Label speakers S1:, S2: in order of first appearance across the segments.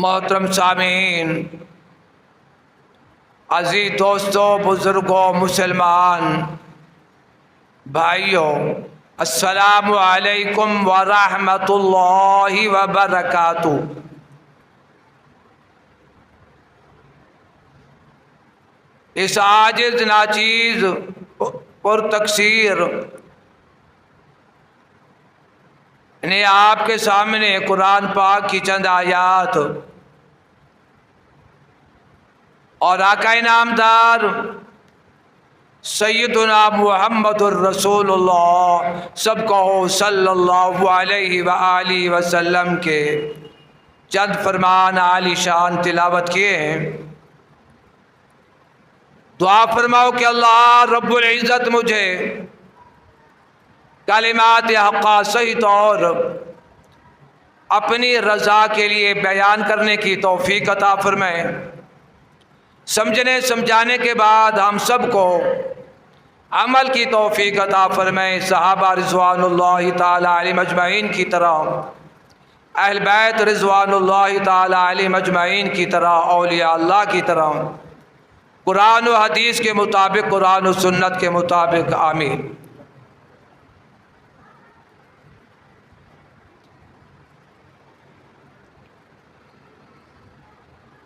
S1: محترم سامعین، عزیز دوستوں، بزرگوں، مسلمان بھائیوں، السلام علیکم ورحمۃ اللہ وبرکاتہ۔ اس عاجز ناچیز پر تقصیر نے آپ کے سامنے قرآن پاک کی چند آیات اور آقا انعامدار سیدنا محمد الرسول اللہ سب کہو صلی اللہ علیہ وآلہ وسلم کے چند فرمان عالی شان تلاوت کیے ہیں۔ دعا فرماؤ کہ اللہ رب العزت مجھے کلمات حقہ صحیح طور اپنی رضا کے لیے بیان کرنے کی توفیق عطا فرمائے۔ سمجھنے سمجھانے کے بعد ہم سب کو عمل کی توفیق عطا فرمائے۔ صحابہ رضوان اللہ تعالی علیہم اجمعین کی طرح، اہل بیت رضوان اللہ تعالی علیہم اجمعین کی طرح، اولیاء اللہ کی طرح، قرآن و حدیث کے مطابق، قرآن و سنت کے مطابق، آمین۔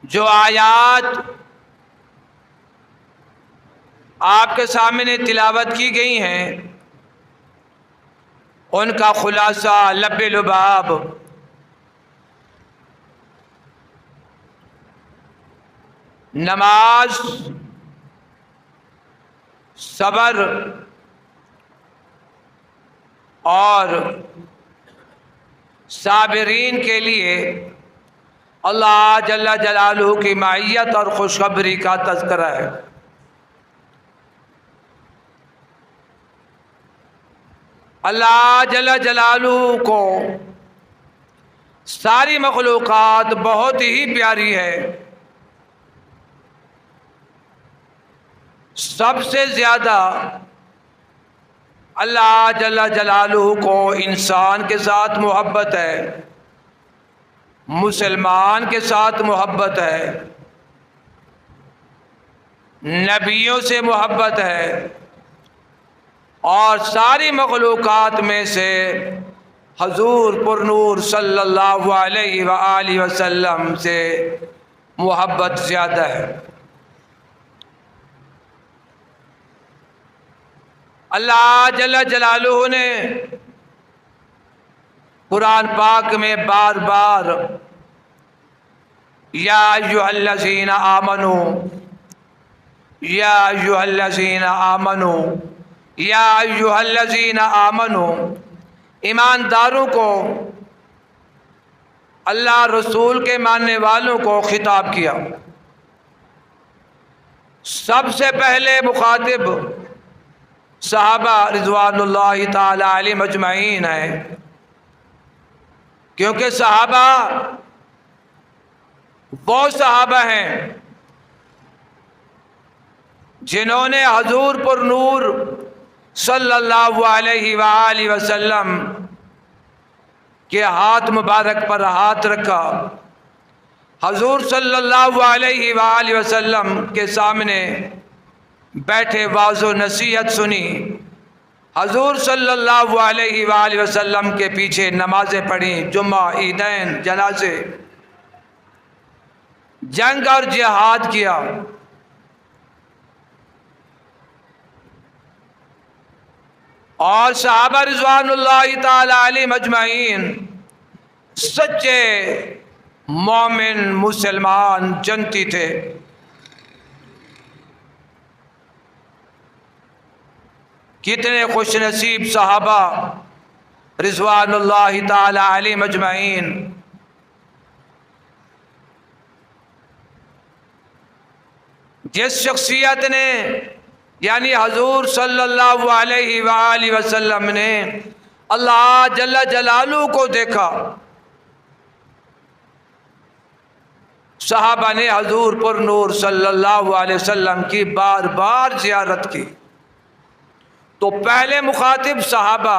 S1: جو آیات آپ کے سامنے تلاوت کی گئی ہیں ان کا خلاصہ لب لباب نماز، صبر اور صابرین کے لیے اللہ جل جلالہ کی معیت اور خوشخبری کا تذکرہ ہے۔ اللہ جل جلالہ کو ساری مخلوقات بہت ہی پیاری ہے۔ سب سے زیادہ اللہ جل جلالہ کو انسان کے ساتھ محبت ہے، مسلمان کے ساتھ محبت ہے، نبیوں سے محبت ہے، اور ساری مخلوقات میں سے حضور پر نور صلی اللہ علیہ وآلہ وسلم سے محبت زیادہ ہے۔ اللہ جل جلالہ نے قرآن پاک میں بار بار یا ایھا الذین آمنوا، یا ایھا الذین آمنوا، یا ایھا الذین آمنوا، ایمانداروں کو، اللہ رسول کے ماننے والوں کو خطاب کیا۔ سب سے پہلے مخاطب صحابہ رضوان اللہ تعالی علیہم اجمعین ہیں، کیونکہ صحابہ وہ صحابہ ہیں جنہوں نے حضور پر نور صلی اللہ علیہ وآلہ وسلم کے ہاتھ مبارک پر ہاتھ رکھا، حضور صلی اللہ علیہ وآلہ وسلم کے سامنے بیٹھے واعظ و نصیحت سنی، حضور صلی اللہ علیہ وآلہ وسلم کے پیچھے نمازیں پڑھیں، جمعہ، عیدین، جنازے، جنگ اور جہاد کیا۔ اور صحابہ رضوان اللہ تعالی علیہم اجمعین سچے مومن مسلمان جنتی تھے۔ کتنے خوش نصیب صحابہ رضوان اللہ تعالی علیہم اجمعین، جس شخصیت نے، یعنی حضور صلی اللہ علیہ وآلہ وسلم نے اللہ جل جلالہ کو دیکھا، صحابہ نے حضور پر نور صلی اللہ علیہ وسلم کی بار بار زیارت کی۔ تو پہلے مخاطب صحابہ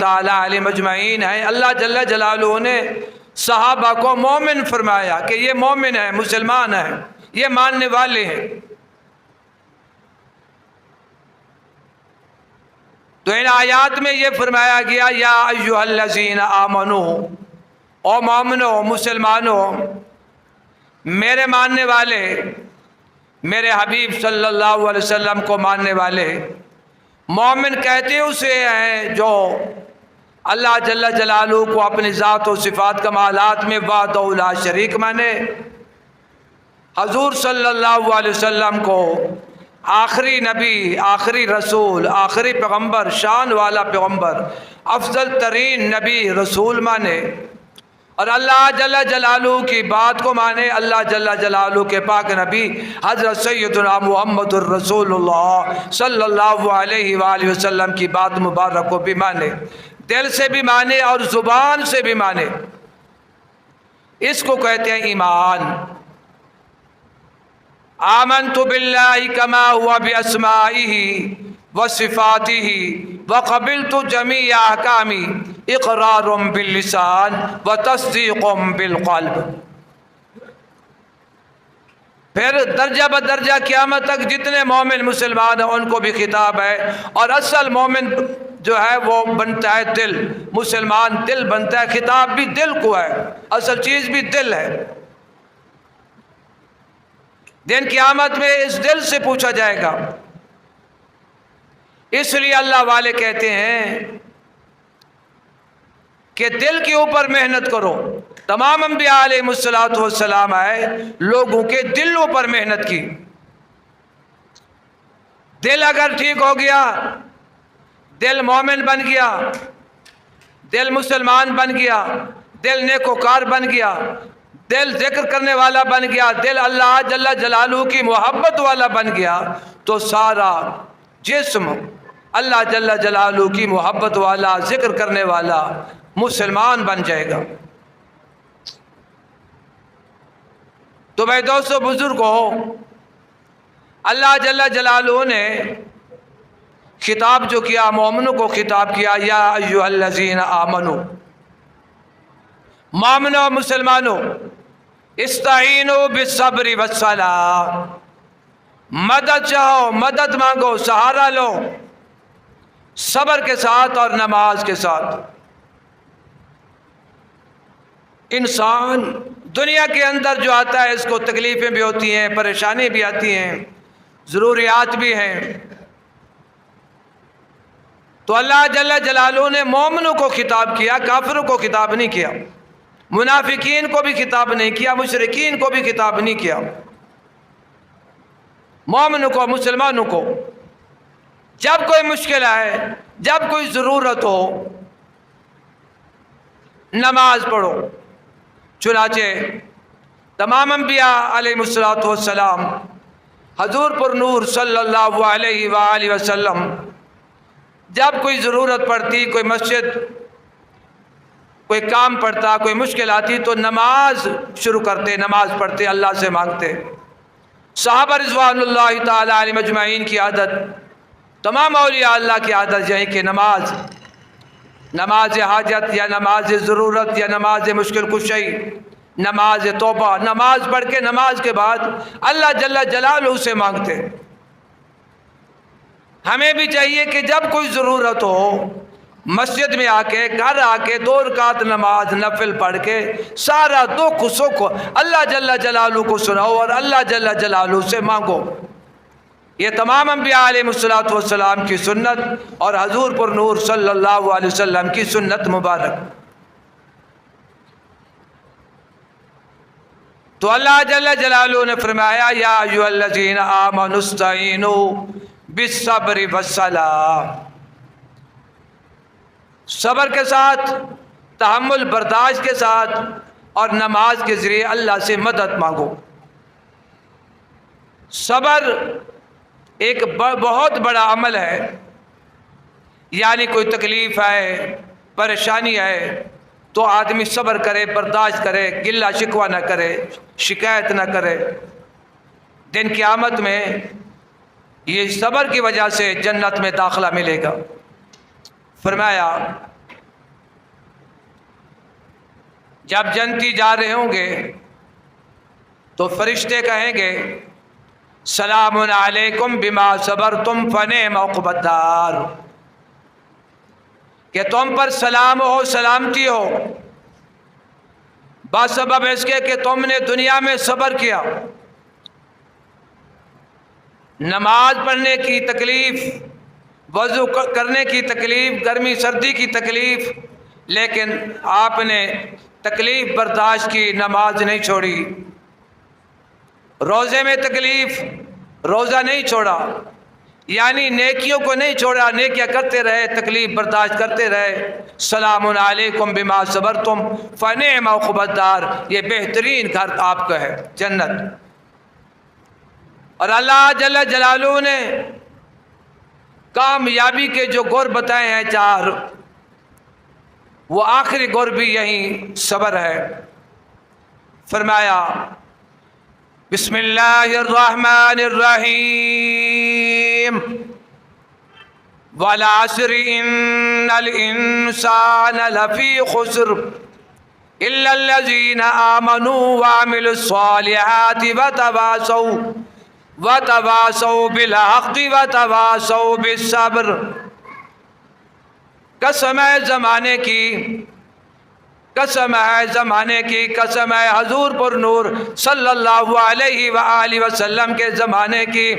S1: تعالی علیہم اجمعین ہیں، اللہ جل جلالہ نے صحابہ کو مومن فرمایا کہ یہ مومن ہیں، مسلمان ہیں، یہ ماننے والے ہیں۔ تو ان آیات میں یہ فرمایا گیا یا ایھا الذین آمنوا، او مومنو، مسلمانوں، میرے ماننے والے، میرے حبیب صلی اللہ علیہ وسلم کو ماننے والے۔ مومن کہتے اسے ہیں جو اللہ جل جلالہ کو اپنی ذات و صفات کمالات میں وحدہ لا شریک مانے، حضور صلی اللہ علیہ وسلم کو آخری نبی، آخری رسول، آخری پیغمبر، شان والا پیغمبر، افضل ترین نبی رسول مانے، اور اللہ جل جلالہ کی بات کو مانے، اللہ جل جلالہ کے پاک نبی حضرت سیدنا محمد الرسول اللہ صلی اللہ علیہ وآلہ وسلم کی بات مبارک کو بھی مانے، دل سے بھی مانے اور زبان سے بھی مانے۔ اس کو کہتے ہیں ایمان۔ آمنت باللہ کما ہوا باسمائہ وصفاتہ وقبلت جمیع احکامی اقرار باللسان وتصدیق بالقلب۔ پھر درجہ بدرجہ قیامت تک جتنے مومن مسلمان ہیں ان کو بھی خطاب ہے، اور اصل مومن جو ہے وہ بنتا ہے دل، مسلمان دل بنتا ہے، خطاب بھی دل کو ہے، اصل چیز بھی دل ہے۔ دن قیامت میں اس دل سے پوچھا جائے گا۔ اس لیے اللہ والے کہتے ہیں کہ دل کے اوپر محنت کرو۔ تمام انبیاء علیہ السلام آئے، لوگوں کے دلوں پر محنت کی۔ دل اگر ٹھیک ہو گیا، دل مومن بن گیا، دل مسلمان بن گیا، دل نیکوکار بن گیا، دل ذکر کرنے والا بن گیا، دل اللہ جل جلالہ کی محبت والا بن گیا، تو سارا جسم اللہ جل جلالہ کی محبت والا، ذکر کرنے والا مسلمان بن جائے گا۔ تو بھائی دوستو بزرگوں، اللہ جل جلالہ نے خطاب جو کیا، مومنوں کو خطاب کیا، یا ایھا الذین آمنوا، مومنوں مسلمانوں، استعینوا بالصبر والصلاۃ، مدد چاہو، مدد مانگو، سہارا لو صبر کے ساتھ اور نماز کے ساتھ۔ انسان دنیا کے اندر جو آتا ہے اس کو تکلیفیں بھی ہوتی ہیں، پریشانی بھی آتی ہیں، ضروریات بھی ہیں، تو اللہ جل جلالہ نے مومنوں کو خطاب کیا، کافروں کو خطاب نہیں کیا، منافقین کو بھی خطاب نہیں کیا، مشرکین کو بھی خطاب نہیں کیا، مومنوں کو، مسلمانوں کو۔ جب کوئی مشکل آئے، جب کوئی ضرورت ہو، نماز پڑھو۔ چنانچہ تمام انبیاء علیہ السلام، حضور پر نور صلی اللہ علیہ وآلہ وسلم، جب کوئی ضرورت پڑتی، کوئی مسجد، کوئی کام پڑتا، کوئی مشکل آتی، تو نماز شروع کرتے، نماز پڑھتے، اللہ سے مانگتے۔ صحابہ رضوان اللہ تعالی علیہم اجمعین کی عادت، تمام اولیاء اللہ کی عادت یہی کہ نماز حاجت یا نماز ضرورت یا نماز مشکل کشی، نماز توبہ، نماز پڑھ کے نماز کے بعد اللہ جل جلالہ سے مانگتے۔ ہمیں بھی چاہیے کہ جب کوئی ضرورت ہو، مسجد میں آ کے، گھر آ کے 2 رکعت نماز نفل پڑھ کے سارا دکھ سکھ اللہ جل جلالہ کو سناؤ اور اللہ جل جلالہ سے مانگو۔ یہ تمام انبیاء علیہ السلام کی سنت اور حضور پر نور صلی اللہ علیہ وسلم کی سنت مبارک۔ تو اللہ جل جلالہ نے فرمایا یا ایھا الذین آمنوا استعینوا بالصبر والصلاۃ، صبر کے ساتھ، تحمل برداشت کے ساتھ اور نماز کے ذریعے اللہ سے مدد مانگو۔ صبر ایک بہت بڑا عمل ہے، یعنی کوئی تکلیف ہے، پریشانی ہے تو آدمی صبر کرے، برداشت کرے، گلہ شکوہ نہ کرے، شکایت نہ کرے۔ دن قیامت میں یہ صبر کی وجہ سے جنت میں داخلہ ملے گا۔ فرمایا جب جنتی جا رہے ہوں گے تو فرشتے کہیں گے سلام علیکم بما صبرتم فنعم عقبی الدار، کہ تم پر سلام ہو، سلامتی ہو، بسبب اس کے کہ تم نے دنیا میں صبر کیا۔ نماز پڑھنے کی تکلیف، وضو کرنے کی تکلیف، گرمی سردی کی تکلیف، لیکن آپ نے تکلیف برداشت کی، نماز نہیں چھوڑی۔ روزے میں تکلیف، روزہ نہیں چھوڑا، یعنی نیکیوں کو نہیں چھوڑا، نیکیاں کرتے رہے، تکلیف برداشت کرتے رہے۔ سلام علیکم بما صبرتم فنعم عقبی الدار، یہ بہترین گھر آپ کا ہے، جنت۔ اور اللہ جل جلالہ نے کامیابی کے جو گر بتائے ہیں 4، وہ آخری گر بھی یہی صبر ہے۔ فرمایا بسم اللہ الرحمن الرحیم والعصر ان الانسان لفی خسر الا الذین آمنوا وعملوا الصالحات وتواصوا بالحق وتواصوا بالصبر۔ قسم ہے زمانے کی، قسم ہے زمانے کی، قسم ہے حضور پر نور صلی اللہ علیہ وآلہ وسلم کے زمانے کی،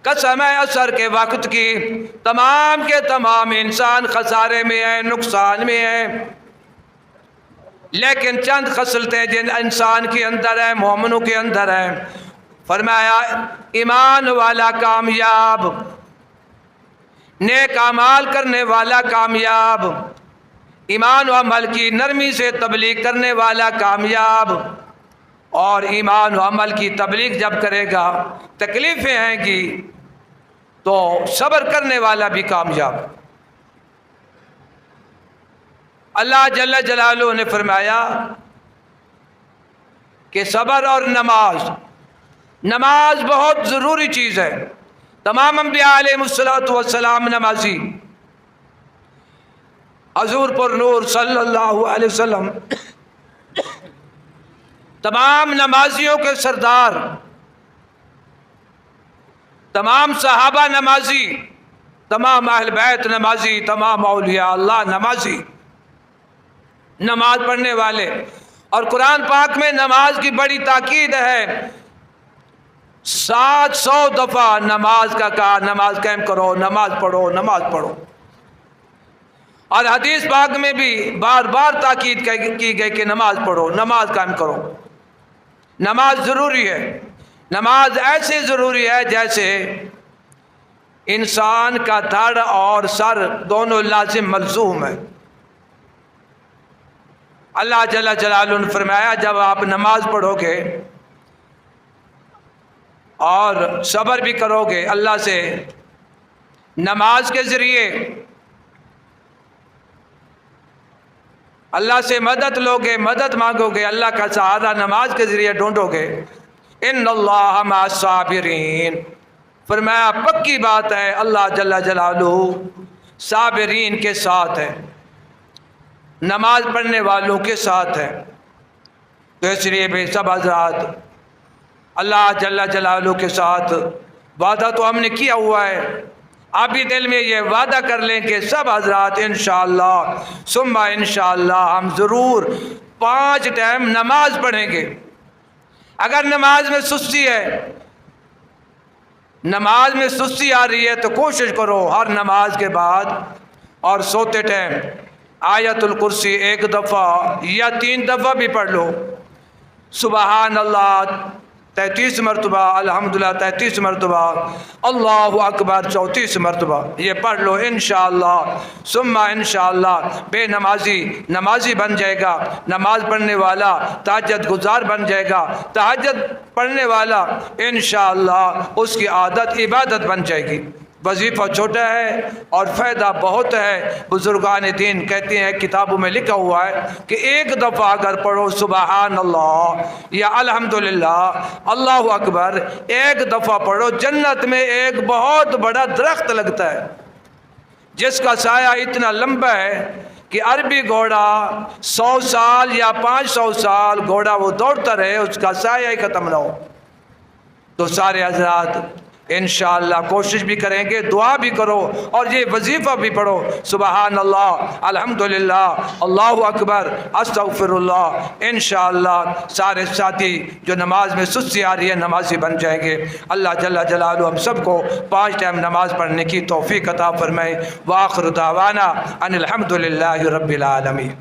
S1: قسم ہے عصر کے وقت کی، تمام کے تمام انسان خسارے میں ہیں، نقصان میں ہیں، لیکن چند خصلتیں جن انسان کے اندر ہیں، مومنوں کے اندر ہیں۔ فرمایا ایمان والا کامیاب، نیک اعمال کرنے والا کامیاب، ایمان و عمل کی نرمی سے تبلیغ کرنے والا کامیاب، اور ایمان و عمل کی تبلیغ جب کرے گا تکلیفیں آئیں گی تو صبر کرنے والا بھی کامیاب۔ اللہ جل جلالہ نے فرمایا کہ صبر اور نماز، نماز بہت ضروری چیز ہے۔ تمام انبیاء علیہ السلام نمازی، حضور پر نور صلی اللہ علیہ وسلم تمام نمازیوں کے سردار، تمام صحابہ نمازی، تمام اہل بیت نمازی، تمام اولیاء اللہ نمازی، نماز پڑھنے والے۔ اور قرآن پاک میں نماز کی بڑی تاکید ہے، 700 دفعہ نماز کا کہا، نماز قائم کرو، نماز پڑھو، نماز پڑھو۔ اور حدیث پاک میں بھی بار بار تاکید کی گئی کہ نماز پڑھو، نماز قائم کرو۔ نماز ضروری ہے، نماز ایسے ضروری ہے جیسے انسان کا دھڑ اور سر دونوں لازم ملزوم ہے۔ اللہ جل جلالہ نے فرمایا جب آپ نماز پڑھو گے اور صبر بھی کرو گے اللہ سے، نماز کے ذریعے اللہ سے مدد لوگے، مدد مانگو گے، اللہ کا سہارا نماز کے ذریعے ڈھونڈو گے۔ ان اللہ مع الصابرین، فرمایا پکی بات ہے اللہ جل جلالہ صابرین کے ساتھ ہے، نماز پڑھنے والوں کے ساتھ ہے۔ تو اس لیے بھی سب حضرات اللہ جل جلالہ کے ساتھ وعدہ تو ہم نے کیا ہوا ہے، آپ بھی دل میں یہ وعدہ کر لیں کہ سب حضرات انشاءاللہ ثم انشاءاللہ ہم ضرور 5 ٹائم نماز پڑھیں گے۔ اگر نماز میں سستی ہے، نماز میں سستی آ رہی ہے تو کوشش کرو ہر نماز کے بعد اور سوتے ٹائم آیت الکرسی 1 دفعہ یا 3 دفعہ بھی پڑھ لو، سبحان اللہ 33 مرتبہ، الحمدللہ 33 مرتبہ، اللہ اکبر 34 مرتبہ، یہ پڑھ لو انشاءاللہ ثم انشاءاللہ بے نمازی نمازی بن جائے گا، نماز پڑھنے والا تہجد گزار بن جائے گا، تہجد پڑھنے والا انشاءاللہ اس کی عادت عبادت بن جائے گی۔ وظیفہ چھوٹا ہے اور فائدہ بہت ہے۔ بزرگان دین کہتے ہیں، کتابوں میں لکھا ہوا ہے کہ 1 دفعہ اگر پڑھو سبحان اللہ یا الحمدللہ اللہ اکبر 1 دفعہ پڑھو، جنت میں ایک بہت بڑا درخت لگتا ہے، جس کا سایہ اتنا لمبا ہے کہ عربی گھوڑا 100 سال یا 500 سال گھوڑا وہ دوڑتا رہے، اس کا سایہ ہی ختم نہ ہو۔ تو سارے حضرات انشاءاللہ کوشش بھی کریں گے، دعا بھی کرو اور یہ وظیفہ بھی پڑھو، سبحان اللہ، الحمدللہ، اللہ اکبر، استغفر اللہ۔ انشاءاللہ سارے ساتھی جو نماز میں سستی آ رہی ہے نمازی بن جائیں گے۔ اللہ جل جلالہ ہم سب کو 5 ٹائم نماز پڑھنے کی توفیق عطا فرمائے۔ وآخر دعوانا ان الحمدللہ رب العالمین۔